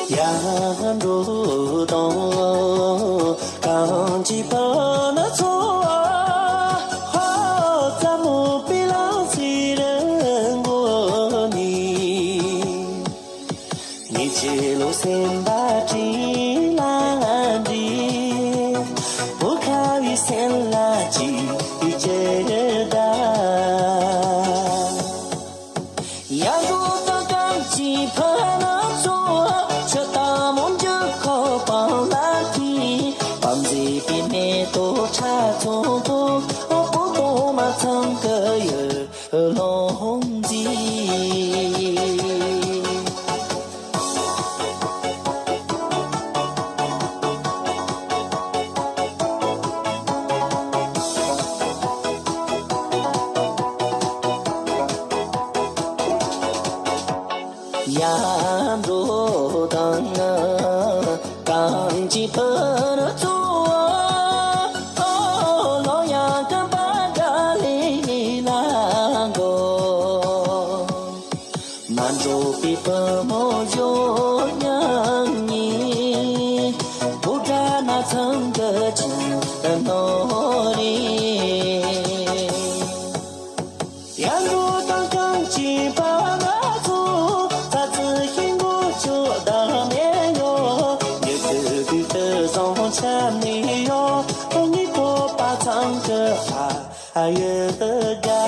杨如东，刚起跑那错，好在木比老西人过你，你记录先把吉拉吉，不考虑先垃圾一接的。杨如东刚起跑那错。多差错多，不多嘛曾个有龙子。杨如当啊，刚起跑那错。Pemojo nyanyi Buddha na thangga chanori Yang ru tang kang chi pa na tu Ta zi hin gu chu da me yo Ye de bi de zong chan ni yo Ni po pa tang ge ha ye de ga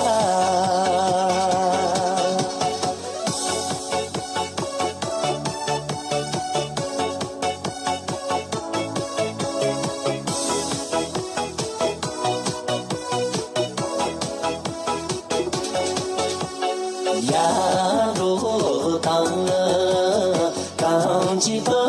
杨如当刚起跑